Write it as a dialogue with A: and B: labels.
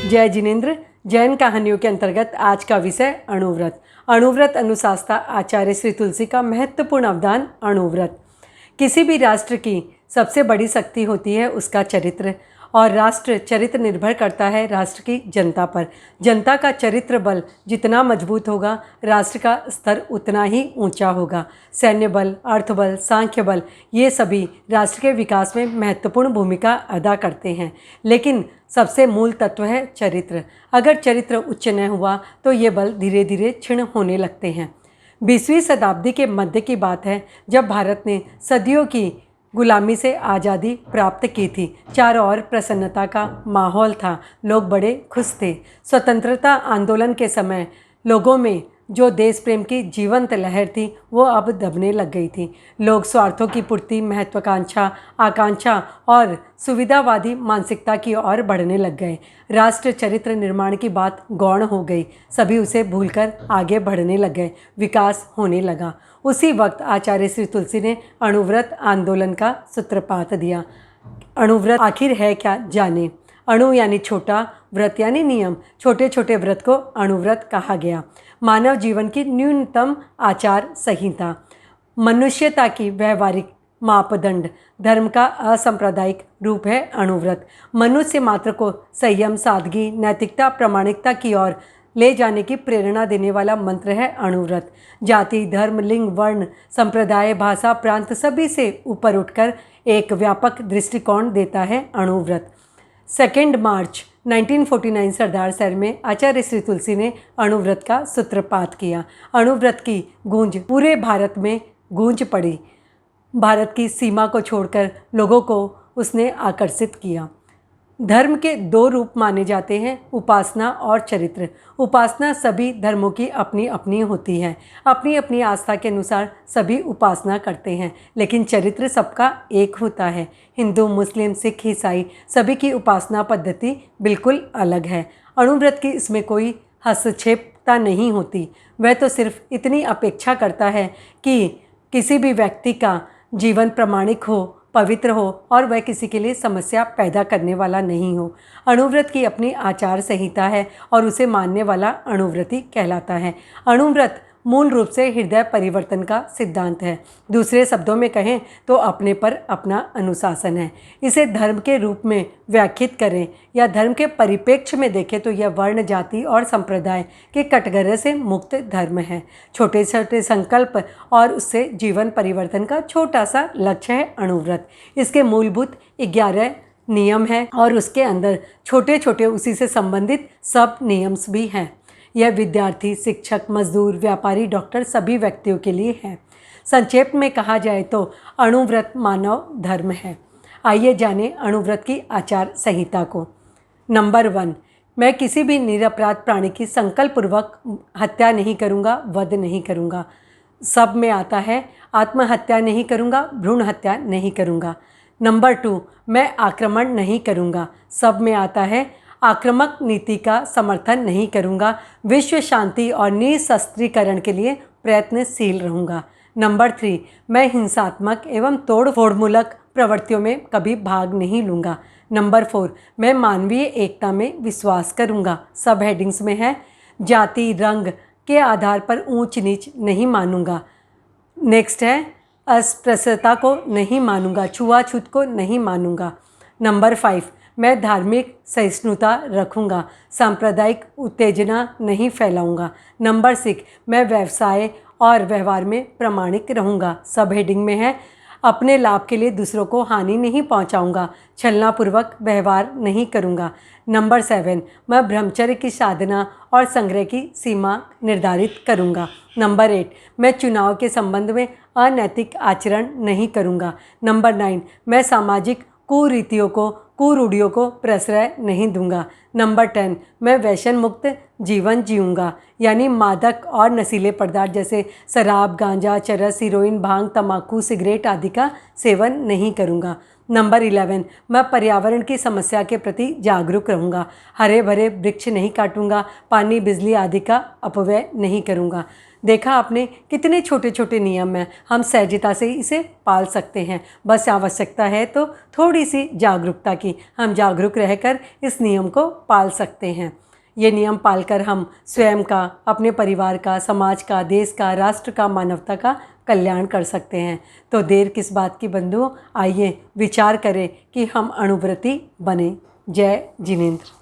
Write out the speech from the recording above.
A: जय जिनेन्द्र। जैन कहानियों के अंतर्गत आज का विषय अणुव्रत। अणुव्रत अनुशासता आचार्य श्री तुलसी का महत्वपूर्ण अवदान। अणुव्रत किसी भी राष्ट्र की सबसे बड़ी शक्ति होती है उसका चरित्र, और राष्ट्र चरित्र निर्भर करता है राष्ट्र की जनता पर। जनता का चरित्र बल जितना मजबूत होगा, राष्ट्र का स्तर उतना ही ऊंचा होगा। सैन्य बल, अर्थबल, सांख्य बल, ये सभी राष्ट्र के विकास में महत्वपूर्ण भूमिका अदा करते हैं, लेकिन सबसे मूल तत्व है चरित्र। अगर चरित्र उच्च न हुआ तो ये बल धीरे धीरे क्षीण होने लगते हैं। 20वीं शताब्दी के मध्य की बात है, जब भारत ने सदियों की गुलामी से आज़ादी प्राप्त की थी। चारों ओर प्रसन्नता का माहौल था, लोग बड़े खुश थे। स्वतंत्रता आंदोलन के समय लोगों में जो देश प्रेम की जीवंत लहर थी वो अब दबने लग गई थी। लोग स्वार्थों की पूर्ति, महत्वाकांक्षा, आकांक्षा और सुविधावादी मानसिकता की ओर बढ़ने लग गए। राष्ट्र चरित्र निर्माण की बात गौण हो गई, सभी उसे भूलकर आगे बढ़ने लग गए, विकास होने लगा। उसी वक्त आचार्य श्री तुलसी ने अणुव्रत आंदोलन का सूत्रपात दिया। अणुव्रत आखिर है क्या, जाने। अणु यानी छोटा, व्रत यानी नियम। छोटे छोटे व्रत को अणुव्रत कहा गया। मानव जीवन की न्यूनतम आचार संहिता, मनुष्यता की व्यवहारिक मापदंड, धर्म का असंप्रदायिक रूप है अणुव्रत। मनुष्य मात्र को संयम, सादगी, नैतिकता, प्रामाणिकता की ओर ले जाने की प्रेरणा देने वाला मंत्र है अणुव्रत। जाति, धर्म, लिंग, वर्ण, संप्रदाय, भाषा, प्रांत सभी से ऊपर उठकर एक व्यापक दृष्टिकोण देता है अणुव्रत। 2 मार्च 1949 सरदार शहर में आचार्य श्री तुलसी ने अणुव्रत का सूत्रपात किया। अणुव्रत की गूंज पूरे भारत में गूंज पड़ी। भारत की सीमा को छोड़कर लोगों को उसने आकर्षित किया। धर्म के 2 रूप माने जाते हैं, उपासना और चरित्र। उपासना सभी धर्मों की अपनी अपनी होती है, अपनी अपनी आस्था के अनुसार सभी उपासना करते हैं, लेकिन चरित्र सबका एक होता है। हिंदू, मुस्लिम, सिख, ईसाई सभी की उपासना पद्धति बिल्कुल अलग है। अणुव्रत की इसमें कोई हस्तक्षेपता नहीं होती। वह तो सिर्फ इतनी अपेक्षा करता है कि किसी भी व्यक्ति का जीवन प्रामाणिक हो, पवित्र हो और वह किसी के लिए समस्या पैदा करने वाला नहीं हो। अणुव्रत की अपनी आचार संहिता है और उसे मानने वाला अणुव्रती कहलाता है। अणुव्रत मूल रूप से हृदय परिवर्तन का सिद्धांत है। दूसरे शब्दों में कहें तो अपने पर अपना अनुशासन है। इसे धर्म के रूप में व्याख्यात करें या धर्म के परिप्रेक्ष्य में देखें तो यह वर्ण, जाति और संप्रदाय के कटघरे से मुक्त धर्म है। छोटे छोटे संकल्प और उससे जीवन परिवर्तन का छोटा सा लक्ष्य है अणुव्रत। इसके मूलभूत 11 नियम हैं और उसके अंदर छोटे छोटे उसी से संबंधित सब नियम्स भी हैं। यह विद्यार्थी, शिक्षक, मजदूर, व्यापारी, डॉक्टर सभी व्यक्तियों के लिए है। संक्षेप में कहा जाए तो अणुव्रत मानव धर्म है। आइए जानें अणुव्रत की आचार संहिता को। नंबर 1, मैं किसी भी निरपराध प्राणी की संकल्पपूर्वक हत्या नहीं करूँगा, वध नहीं करूँगा। सब में आता है आत्महत्या नहीं करूँगा, भ्रूण हत्या नहीं करूँगा। नंबर 2, मैं आक्रमण नहीं करूँगा। सब में आता है आक्रामक नीति का समर्थन नहीं करूँगा, विश्व शांति और निशस्त्रीकरण के लिए प्रयत्नशील रहूँगा। नंबर 3, मैं हिंसात्मक एवं तोड़फोड़मूलक प्रवृत्तियों में कभी भाग नहीं लूँगा। नंबर 4, मैं मानवीय एकता में विश्वास करूँगा। सब हेडिंग्स में है। जाति, रंग के आधार पर ऊंच नीच नहीं मानूँगा। नेक्स्ट है अस्पृश्यता को नहीं मानूँगा, छुआछूत को नहीं मानूँगा। नंबर 5, मैं धार्मिक सहिष्णुता रखूँगा, सांप्रदायिक उत्तेजना नहीं फैलाऊँगा। नंबर 6, मैं व्यवसाय और व्यवहार में प्रामाणिक रहूँगा। सब हेडिंग में है। अपने लाभ के लिए दूसरों को हानि नहीं पहुँचाऊँगा, छलनापूर्वक व्यवहार नहीं करूँगा। नंबर 7, मैं ब्रह्मचर्य की साधना और संग्रह की सीमा निर्धारित करूँगा। नंबर 8, मैं चुनाव के संबंध में अनैतिक आचरण नहीं करूँगा। नंबर 9, मैं सामाजिक कुरीतियों को, कुरूढ़ियों को प्रश्रय नहीं दूंगा। नंबर 10, मैं व्यसन मुक्त जीवन जीऊँगा, यानी मादक और नशीले पदार्थ जैसे शराब, गांजा, चरस, हीरोइन, भांग, तंबाकू, सिगरेट आदि का सेवन नहीं करूँगा। नंबर 11, मैं पर्यावरण की समस्या के प्रति जागरूक रहूँगा। हरे भरे वृक्ष नहीं काटूंगा, पानी बिजली आदि का अपव्यय नहीं करूँगा। देखा आपने, कितने छोटे छोटे नियम हैं, हम सहजता से इसे पाल सकते हैं। बस आवश्यकता है तो थोड़ी सी जागरूकता की। हम जागरूक रहकर इस नियम को पाल सकते हैं। ये नियम पालकर हम स्वयं का, अपने परिवार का, समाज का, देश का, राष्ट्र का, मानवता का कल्याण कर सकते हैं। तो देर किस बात की बंधुओं, आइए विचार करें कि हम अणुव्रती बने। जय जिनेंद्र।